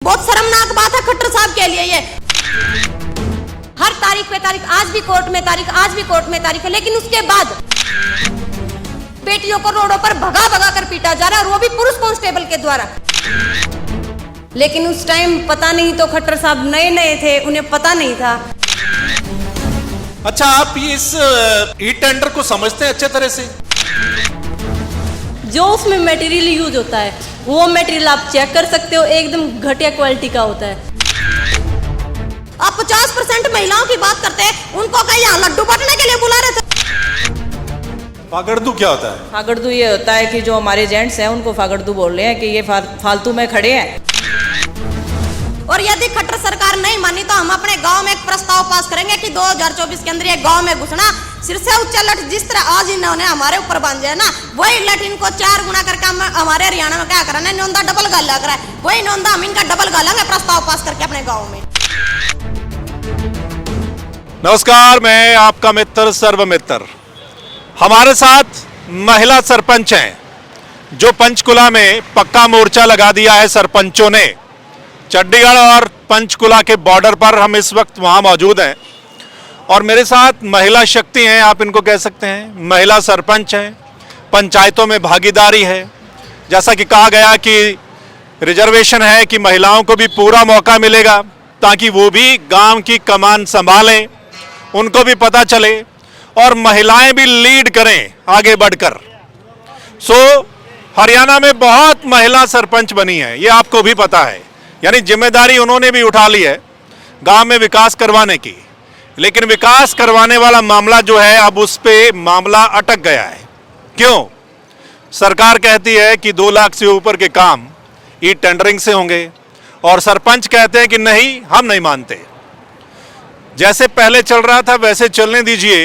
बहुत शर्मनाक बात है खट्टर साहब के लिए ये। हर तारीख पे तारीख, आज भी कोर्ट में तारीख, आज भी कोर्ट में तारीख है, लेकिन उसके बाद बेटियों को रोडों पर भगा भगा कर पीटा जा रहा है, और वो भी पुरुष कांस्टेबल के द्वारा। लेकिन उस टाइम पता नहीं, तो खट्टर साहब नए नए थे, उन्हें पता नहीं था। अच्छा, आप इस ई टेंडर को समझते हैं अच्छे तरह से? जो उसमें मटेरियल यूज होता है वो मटेरियल आप चेक कर सकते हो, एकदम घटिया क्वालिटी का होता है। आप 50% महिलाओं की बात करते हैं, उनको कहीं यहाँ लड्डू बांटने के लिए बुला रहे थे। फागड़दू क्या होता है? फागड़दू ये होता है कि जो हमारे जेंट्स हैं उनको फागड़दू बोल रहे हैं कि ये फालतू में खड़े हैं। और यदि खट्टर सरकार नहीं मानी तो हम अपने गांव में एक प्रस्ताव पास करेंगे कि 2024 के अंदर ये गांव में घुसना, सिर से ऊंचा लठ जिस तरह आज इन्होंने हमारे ऊपर बांधे है ना, वही लठ इनको 4 गुना करके हम हमारे हरियाणा में क्या करा, नौंदा डबल गाला करा है, वही नौंदा हम इनका डबल गालेंगे प्रस्ताव पास करके अपने गाँव में। नमस्कार, मैं आपका मित्र सर्वमित्र। हमारे साथ महिला सरपंच हैं जो पंचकुला में पक्का मोर्चा लगा दिया है सरपंचों ने। चंडीगढ़ और पंचकुला के बॉर्डर पर हम इस वक्त वहां मौजूद हैं, और मेरे साथ महिला शक्ति हैं, आप इनको कह सकते हैं। महिला सरपंच हैं, पंचायतों में भागीदारी है। जैसा कि कहा गया कि रिजर्वेशन है कि महिलाओं को भी पूरा मौका मिलेगा ताकि वो भी गांव की कमान संभालें, उनको भी पता चले और महिलाएं भी लीड करें आगे बढ़कर। हरियाणा में बहुत महिला सरपंच बनी है, ये आपको भी पता है। यानी जिम्मेदारी उन्होंने भी उठा ली है गांव में विकास करवाने की। लेकिन विकास करवाने वाला मामला जो है, अब उस पे मामला अटक गया है। क्यों? सरकार कहती है कि 2 लाख से ऊपर के काम ई टेंडरिंग से होंगे, और सरपंच कहते हैं कि नहीं, हम नहीं मानते। जैसे पहले चल रहा था वैसे चलने दीजिए।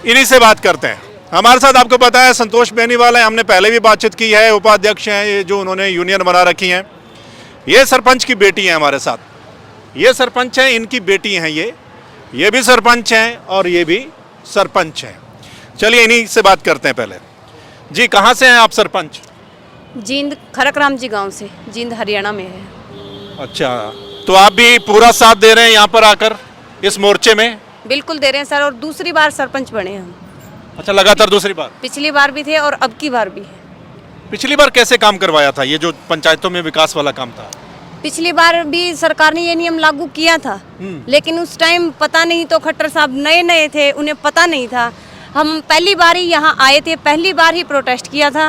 इन्हीं से बात करते हैं। हमारे साथ आपको पता है संतोष बेनीवाल है, हमने पहले भी बातचीत की है। उपाध्यक्ष हैं ये, जो उन्होंने यूनियन बना रखी हैं। ये सरपंच की बेटी है हमारे साथ, ये सरपंच हैं, इनकी बेटी हैं ये भी सरपंच हैं और ये भी सरपंच हैं। चलिए इन्हीं से बात करते हैं पहले। जी, कहाँ से हैं आप सरपंच? जींद, खरकराम जी गांव से, जींद हरियाणा में है। अच्छा, तो आप भी पूरा साथ दे रहे हैं यहाँ पर आकर इस मोर्चे में? बिल्कुल दे रहे हैं सर, और दूसरी बार सरपंच बने हम। अच्छा, लगातार दूसरी बार? पिछली बार भी थे और अब की बार भी है। पिछली बार कैसे काम करवाया था, ये जो पंचायतों में विकास वाला काम था? पिछली बार भी सरकार ने ये नियम लागू किया था, लेकिन उस टाइम पता नहीं, तो खट्टर साहब नए नए थे, उन्हें पता नहीं था। हम पहली बार ही यहाँ आए थे, पहली बार ही प्रोटेस्ट किया था,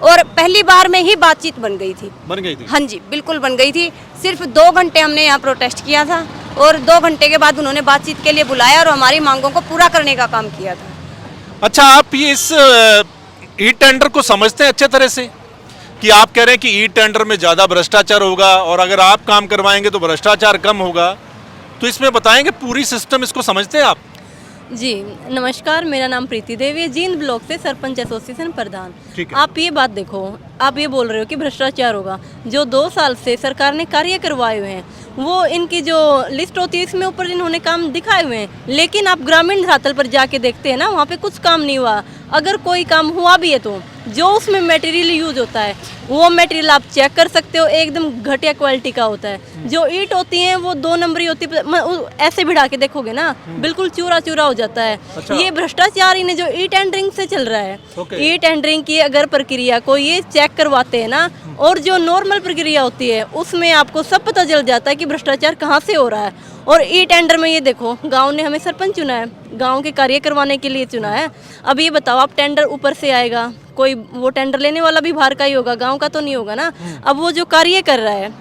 और पहली बार में ही बातचीत बन गई थी। बन गई थी? हाँ जी, बिल्कुल बन गई थी। सिर्फ 2 घंटे हमने यहाँ प्रोटेस्ट किया था, और 2 घंटे के बाद उन्होंने बातचीत के लिए बुलाया और हमारी मांगों को पूरा करने का काम किया था। अच्छा, आप ये इस ई टेंडर को समझते हैं अच्छे तरह से? कि आप कह रहे हैं कि ई टेंडर में ज़्यादा भ्रष्टाचार होगा और अगर आप काम करवाएंगे तो भ्रष्टाचार कम होगा, तो इसमें बताएंगे पूरी सिस्टम, इसको समझते हैं आप? जी नमस्कार, मेरा नाम प्रीति देवी है, जींद ब्लॉक से सरपंच एसोसिएशन प्रधान। ठीक है। आप ये बात देखो, आप ये बोल रहे हो कि भ्रष्टाचार होगा। जो 2 साल से सरकार ने कार्य करवाए हुए हैं, वो इनकी जो लिस्ट होती है इसमें ऊपर इन्होंने काम दिखाए हुए हैं, लेकिन आप ग्रामीण धरातल पर जाके देखते हैं ना, वहाँ पे कुछ काम नहीं हुआ। अगर कोई काम हुआ भी है तो जो उसमें मटेरियल यूज होता है वो मटेरियल आप चेक कर सकते हो, एकदम घटिया क्वालिटी का होता है। जो ईंट होती है वो 2 नंबरी होती है, ऐसे भिड़ा के देखोगे ना बिल्कुल चूरा चूरा हो जाता है। अच्छा। ये भ्रष्टाचार इन्हें जो ई टेंडरिंग से चल रहा है। ई टेंडरिंग की अगर प्रक्रिया को ये चेक करवाते हैं ना, और जो नॉर्मल प्रक्रिया होती है उसमें आपको सब पता चल जाता है कि भ्रष्टाचार कहाँ से हो रहा है। और ई टेंडर में ये देखो, गांव ने हमें सरपंच चुना है, गांव के कार्य करवाने के लिए चुना है। अब ये बताओ, आप टेंडर ऊपर से आएगा, कोई वो टेंडर लेने वाला भी बाहर का ही होगा, गांव का तो नहीं होगा ना। अब वो जो कार्य कर रहा है,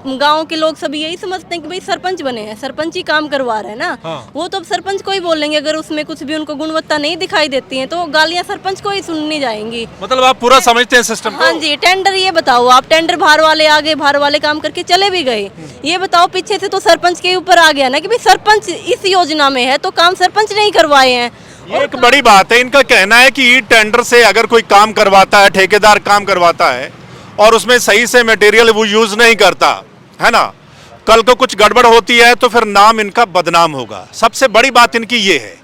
गांव के लोग सभी यही समझते हैं कि भाई सरपंच बने हैं, सरपंच ही काम करवा रहे हैं ना। हाँ। वो तो अब सरपंच को ही बोलेंगे, अगर उसमें कुछ भी उनको गुणवत्ता नहीं दिखाई देती है तो गालियां सरपंच को ही सुननी जाएंगी। मतलब आप पूरा समझते हैं सिस्टम को? हाँ जी, टेंडर ये बताओ, आप टेंडर बाहर वाले आगे, बाहर वाले काम करके चले भी गए। ये बताओ, पीछे से तो सरपंच के ऊपर आ गया ना कि भाई सरपंच इस योजना में है तो काम सरपंच नहीं करवाए हैं। ये एक बड़ी बात है। इनका कहना है कि ई टेंडर से अगर कोई काम करवाता है, ठेकेदार काम करवाता है और उसमें सही से मटेरियल वो यूज नहीं करता है ना, कल को कुछ गड़बड़ होती है तो फिर नाम इनका बदनाम होगा। सबसे बड़ी बात इनकी ये है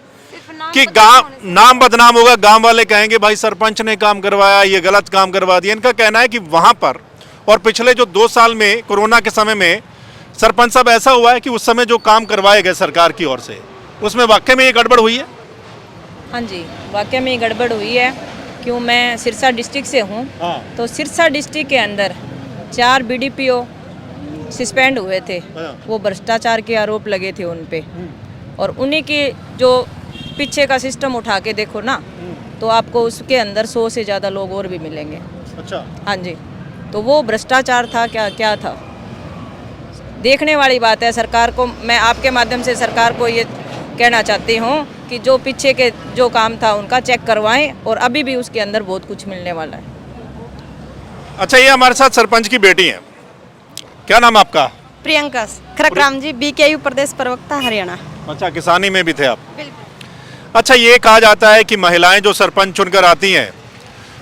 कि गांव नाम बदनाम होगा, गांव वाले कहेंगे भाई सरपंच ने काम करवाया, ये गलत काम करवा दिया। इनका कहना है कि वहां पर और पिछले जो 2 साल में कोरोना के समय में सरपंच साहब ऐसा हुआ है कि उस समय जो काम करवाए गए सरकार की ओर से उसमें वाकई में ये गड़बड़ हुई है? हाँ जी, वाकई में गड़बड़ हुई है। क्यों, मैं सिरसा डिस्ट्रिक्ट से हूँ। तो सिरसा डिस्ट्रिक्ट के अंदर 4 बीडीपीओ सस्पेंड हुए थे। वो भ्रष्टाचार के आरोप लगे थे उन पे, और उन्हीं के जो पीछे का सिस्टम उठा के देखो ना, तो आपको उसके अंदर 100 से ज़्यादा लोग और भी मिलेंगे। अच्छा। हाँ जी, तो वो भ्रष्टाचार था क्या क्या था, देखने वाली बात है। सरकार को मैं आपके माध्यम से सरकार को ये कहना चाहती हूँ कि जो पीछे के जो काम था उनका चेक करवाएं, और अभी भी उसके अंदर बहुत कुछ मिलने वाला है। अच्छा, ये हमारे साथ सरपंच की बेटी है, क्या नाम आपका? प्रियंका खरकराम जी, बीकेयू प्रदेश प्रवक्ता हरियाणा। अच्छा, किसानी में भी थे आप? बिल्कुल। अच्छा, ये कहा जाता है कि महिलाएं जो सरपंच चुनकर आती हैं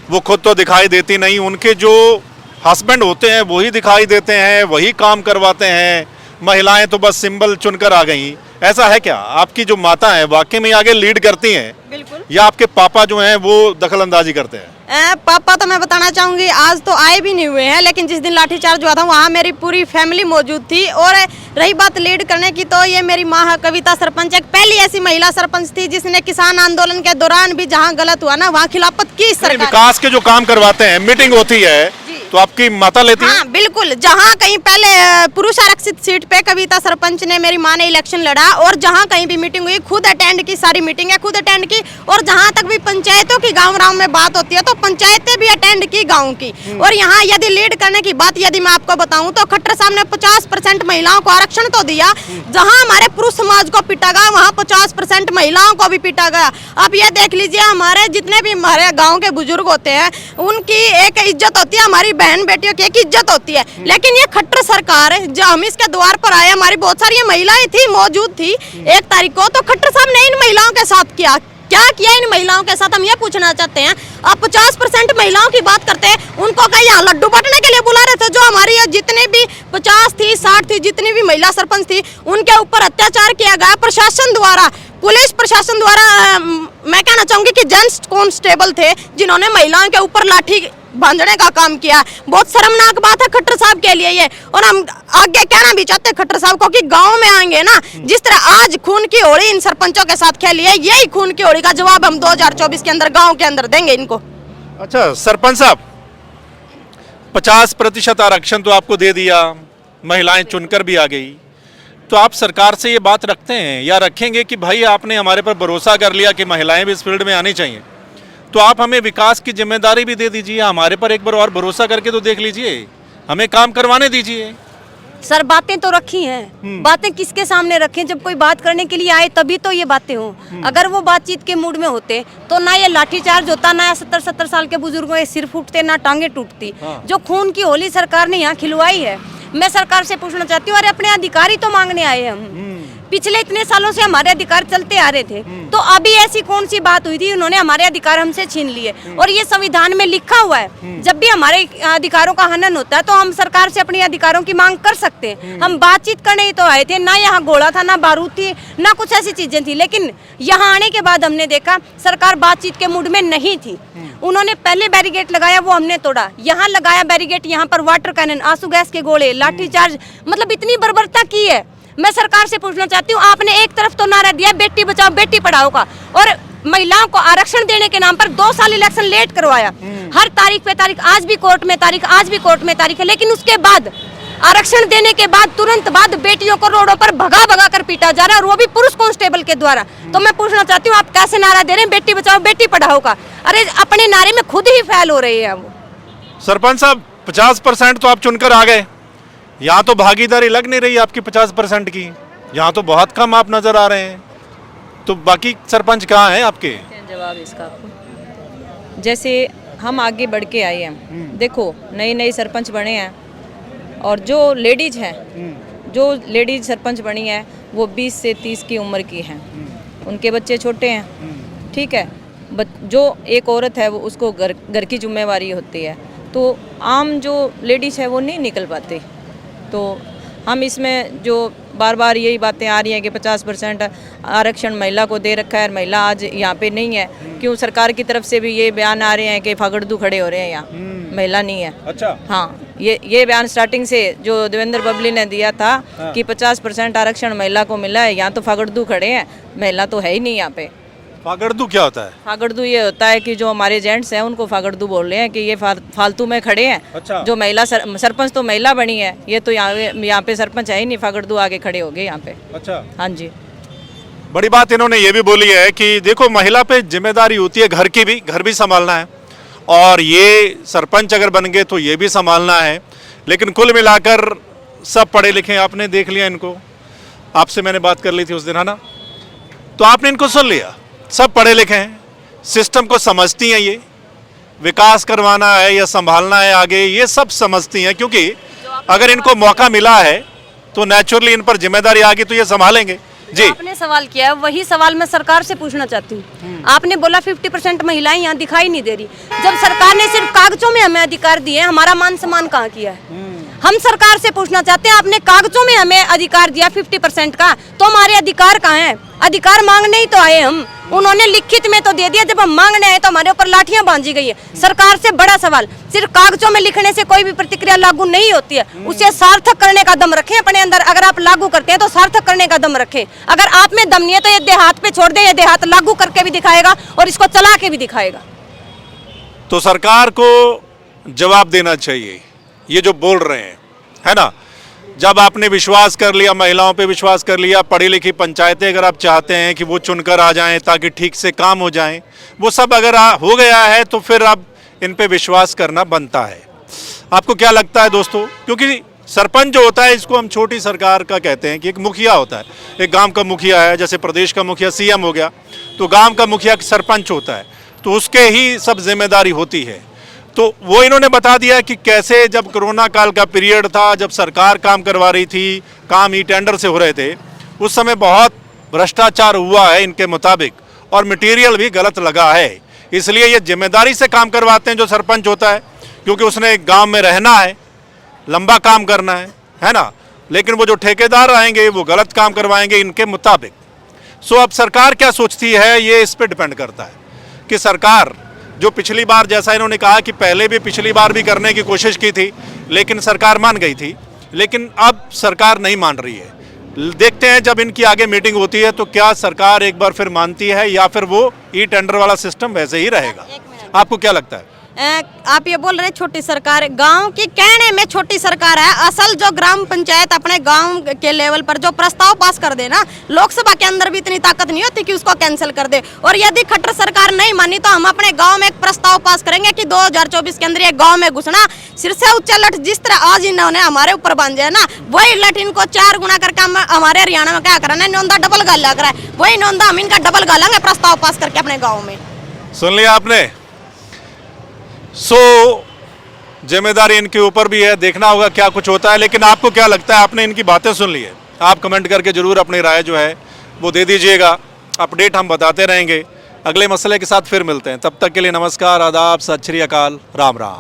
वो खुद तो दिखाई देती नहीं, उनके जो हस्बैंड होते हैं वही दिखाई देते हैं, वही काम करवाते हैं, महिलाएं तो बस सिंबल चुनकर आ गई। ऐसा है क्या? आपकी जो माता है वाकई में आगे लीड करती हैं, बिल्कुल, या आपके पापा जो हैं वो दखल अंदाजी करते हैं? पापा तो मैं बताना चाहूंगी आज तो आए भी नहीं हुए हैं, लेकिन जिस दिन लाठीचार्ज हुआ था वहाँ मेरी पूरी फैमिली मौजूद थी। और रही बात लीड करने की, तो ये मेरी माँ कविता सरपंच एक पहली ऐसी महिला सरपंच थी जिसने किसान आंदोलन के दौरान भी जहाँ गलत हुआ ना वहाँ खिलाफत की सरकार। विकास के जो काम करवाते हैं, मीटिंग होती है तो आपकी माता लेती है? हाँ बिल्कुल, जहाँ कहीं पहले पुरुष आरक्षित सीट पे कविता सरपंच ने, मेरी माँ ने इलेक्शन लड़ा, और जहाँ कहीं भी मीटिंग हुई खुद अटेंड की, सारी मीटिंगें खुद अटेंड की। और जहाँ तक भी पंचायतों की गाँव में बात होती है तो पंचायतें भी अटेंड की गाँव की। और यहाँ यदि लीड करने की बात यदि मैं आपको बताऊँ तो खट्टर साहब ने 50% महिलाओं को आरक्षण तो दिया। जहाँ हमारे पुरुष समाज को पीटा गया वहाँ 50% महिलाओं को भी पीटा गया। आप ये देख लीजिए, हमारे जितने भी हमारे गाँव के बुजुर्ग होते हैं उनकी एक इज्जत होती है, हमारी बहन बेटियों की एक इज्जत होती है। लेकिन ये खट्टर सरकार जब हम इसके द्वार पर आए, हमारी बहुत सारी महिलाएं थी मौजूद थी 1 तारीख को, तो खट्टर साहब ने इन महिलाओं के साथ क्या किया इन महिलाओं के साथ, हम ये पूछना चाहते हैं। आप 50% महिलाओं की बात करते हैं, उनको कहीं यहाँ लड्डू बांटने के लिए बुला रहे थे? जो हमारी जितने भी 50 थी 60 थी जितनी भी महिला सरपंच थी उनके ऊपर अत्याचार किया गया प्रशासन द्वारा, पुलिस प्रशासन द्वारा। मैं कहना चाहूंगी कि जेंट्स कांस्टेबल थे जिन्होंने महिलाओं के ऊपर लाठी बांधने का काम किया। बहुत शर्मनाक बात है खट्टर साहब के लिए ये। और हम आगे कहना भी चाहते हैं खट्टर साहब को कि गांव में आएंगे ना, जिस तरह आज खून की होली इन सरपंचों के साथ खेली है, यही खून की होली का जवाब हम 2024 के अंदर गांव के अंदर देंगे इनको। अच्छा सरपंच साहब, 50% आरक्षण तो आपको दे दिया, महिलाएं चुनकर भी आ गई, तो आप सरकार से ये बात रखते हैं या रखेंगे कि भाई आपने हमारे पर भरोसा कर लिया कि महिलाएं भी इस फील्ड में आनी चाहिए, तो आप हमें विकास की जिम्मेदारी भी दे दीजिए, हमारे पर एक बार और भरोसा करके तो देख लीजिए, हमें काम करवाने दीजिए। सर बातें तो रखी हैं, बातें किसके सामने रखें? जब कोई बात करने के लिए आए तभी तो ये बातें हों। अगर वो बातचीत के मूड में होते तो ना ये लाठीचार्ज होता, ना 70-70 साल के बुजुर्गों के सिर फूटते, ना टांगे टूटती। जो खून की होली सरकार ने यहाँ खिलवाई है, मैं सरकार से पूछना चाहती हूँ, अरे अपने अधिकारी तो मांगने आए हम। पिछले इतने सालों से हमारे अधिकार चलते आ रहे थे, तो अभी ऐसी कौन सी बात हुई थी उन्होंने हमारे अधिकार हमसे छीन लिए? और ये संविधान में लिखा हुआ है, जब भी हमारे अधिकारों का हनन होता है तो हम सरकार से अपने अधिकारों की मांग कर सकते हैं। हम बातचीत करने ही तो आए थे, ना यहाँ घोड़ा था, ना बारूद थी, ना कुछ ऐसी चीजें थी। लेकिन यहाँ आने के बाद हमने देखा सरकार बातचीत के मूड में नहीं थी। उन्होंने पहले बैरिकेड लगाया, वो हमने तोड़ा। यहाँ लगाया बैरिकेड, यहाँ पर वाटर कैनन, आंसू गैस के गोले, लाठीचार्ज, मतलब इतनी बर्बरता की है। मैं सरकार से पूछना चाहती हूँ, आपने एक तरफ तो नारा दिया बेटी बचाओ बेटी पढ़ाओ का, और महिलाओं को आरक्षण देने के नाम पर 2 साल इलेक्शन लेट करवाया। हर तारीख पे तारीख, आज भी कोर्ट में तारीख, आज भी कोर्ट में तारीख है। लेकिन उसके बाद आरक्षण देने के बाद तुरंत बाद बेटियों को रोडों पर भगा भगा कर पीटा जा रहा है, और वो भी पुरुष कांस्टेबल के द्वारा। तो मैं पूछना चाहती हूँ, आप कैसे नारा दे रहे हैं बेटी बचाओ बेटी पढ़ाओ का? अरे अपने नारे में खुद ही फेल हो रहे हैं वो। सरपंच साहब 50% तो आप चुनकर आ गए, यहाँ तो भागीदारी लग नहीं रही आपकी 50% की, यहाँ तो बहुत कम आप नजर आ रहे हैं, तो बाकी सरपंच कहाँ हैं आपके? जवाब इसका आपको, जैसे हम आगे बढ़ के आए हैं, देखो नई नई सरपंच बने हैं, और जो लेडीज हैं, जो लेडीज सरपंच बनी है वो 20 से 30 की उम्र की हैं, उनके बच्चे छोटे हैं, ठीक है। जो एक औरत है वो उसको घर की जिम्मेवारी होती है, तो आम जो लेडीज है वो नहीं निकल पाती। तो हम इसमें जो बार बार यही बातें आ रही हैं कि 50% आरक्षण महिला को दे रखा है, महिला आज यहाँ पे नहीं है, क्यों सरकार की तरफ से भी ये बयान आ रहे हैं कि फागड़दू खड़े हो रहे हैं, यहाँ महिला नहीं है। अच्छा, हाँ, ये बयान स्टार्टिंग से जो देवेंद्र बबली ने दिया था कि 50% आरक्षण महिला को मिला है, यहाँ तो फागड़दू खड़े हैं, महिला तो है ही नहीं यहाँ पे। फागड़दू क्या होता है? फागड़दू ये होता है कि जो हमारे जेंट्स हैं उनको फागड़दू बोल रहे हैं कि ये फालतू में खड़े हैं। अच्छा। जो महिला सरपंच तो महिला बनी है, ये तो यहाँ पे सरपंच है ही नहीं, फागड़दू आगे खड़े हो गए यहाँ पे। अच्छा। हाँ जी। बड़ी बात इन्होंने ये भी बोली है कि देखो महिला पे जिम्मेदारी होती है घर की भी, घर भी संभालना है, और ये सरपंच अगर बन गए तो ये भी संभालना है। लेकिन कुल मिलाकर सब पढ़े लिखे, आपने देख लिया इनको, आपसे मैंने बात कर ली थी उस दिन, है ना, तो आपने इनको सुन लिया, सब पढ़े लिखे हैं, सिस्टम को समझती हैं, ये विकास करवाना है या संभालना है आगे, ये सब समझती हैं, क्योंकि अगर इनको मौका मिला है तो नेचुरली इन पर जिम्मेदारी आ गई तो ये संभालेंगे। जी, आपने सवाल किया है, वही सवाल मैं सरकार से पूछना चाहती हूँ। आपने बोला 50% महिलाएं यहाँ दिखाई नहीं दे रही, जब सरकार ने सिर्फ कागजों में हमें अधिकार दिए हैं, हमारा मान सम्मान कहाँ किया है? हम सरकार से पूछना चाहते हैं, आपने कागजों में हमें अधिकार दिया 50% का, तो हमारे अधिकार कहाँ हैं? अधिकार मांगने ही तो आए हम, उन्होंने लिखित में तो दे दिया, जब हम मांगने आए तो हमारे ऊपर लाठियां बांधी गई है। सरकार से बड़ा सवाल, सिर्फ कागजों में लिखने से कोई भी प्रतिक्रिया लागू नहीं होती है, उसे सार्थक करने का दम रखें अपने अंदर। अगर आप लागू करते हैं तो सार्थक करने का दम रखें, अगर आप में दम नहीं है तो ये देहात पे छोड़ दे, ये देहात लागू करके भी दिखाएगा और इसको चला के भी दिखाएगा। तो सरकार को जवाब देना चाहिए ये जो बोल रहे हैं, है ना। जब आपने विश्वास कर लिया, महिलाओं पे विश्वास कर लिया, पढ़ी लिखी पंचायतें अगर आप चाहते हैं कि वो चुनकर आ जाएं ताकि ठीक से काम हो जाएं, वो सब अगर हो गया है तो फिर अब इन पे विश्वास करना बनता है। आपको क्या लगता है दोस्तों? क्योंकि सरपंच जो होता है इसको हम छोटी सरकार का कहते हैं कि एक मुखिया होता है, एक गांव का मुखिया है, जैसे प्रदेश का मुखिया सीएम हो गया, तो गांव का मुखिया सरपंच होता है, तो उसके ही सब जिम्मेदारी होती है। तो वो इन्होंने बता दिया कि कैसे जब कोरोना काल का पीरियड था, जब सरकार काम करवा रही थी, काम ई टेंडर से हो रहे थे, उस समय बहुत भ्रष्टाचार हुआ है इनके मुताबिक, और मटेरियल भी गलत लगा है। इसलिए ये जिम्मेदारी से काम करवाते हैं जो सरपंच होता है, क्योंकि उसने गांव में रहना है, लंबा काम करना है ना। लेकिन वो जो ठेकेदार आएंगे वो गलत काम करवाएंगे इनके मुताबिक। सो अब सरकार क्या सोचती है ये इस पर डिपेंड करता है कि सरकार जो पिछली बार, जैसा इन्होंने कहा कि पहले भी पिछली बार भी करने की कोशिश की थी लेकिन सरकार मान गई थी, लेकिन अब सरकार नहीं मान रही है। देखते हैं जब इनकी आगे मीटिंग होती है तो क्या सरकार एक बार फिर मानती है या फिर वो ई टेंडर वाला सिस्टम वैसे ही रहेगा। आपको क्या लगता है? आप ये बोल रहे हैं छोटी सरकार, गांव की कहने में छोटी सरकार है, असल जो ग्राम पंचायत अपने गांव के लेवल पर जो प्रस्ताव पास कर देना, लोकसभा के अंदर भी इतनी ताकत नहीं होती कि उसको कैंसिल कर दे। और यदि खट्टर सरकार नहीं मानी तो हम अपने गांव में एक प्रस्ताव पास करेंगे कि 2024 के अंदर ये गांव में घुसना, सिर से ऊंचा लठ जिस तरह आज इन्होंने हमारे ऊपर बांधे है ना, वही लठ इनको 4 गुना करके हम हमारे हरियाणा में क्या कराना है, नौंदा डबल गाला करा है, वही नौंदा हम इनका डबल गालेंगे प्रस्ताव पास करके अपने गाँव में। सुन लिया आपने। सो जिम्मेदारी इनके ऊपर भी है, देखना होगा क्या कुछ होता है। लेकिन आपको क्या लगता है? आपने इनकी बातें सुन ली है, आप कमेंट करके जरूर अपनी राय जो है वो दे दीजिएगा। अपडेट हम बताते रहेंगे, अगले मसले के साथ फिर मिलते हैं। तब तक के लिए नमस्कार, आदाब, सत श्री अकाल, राम राम।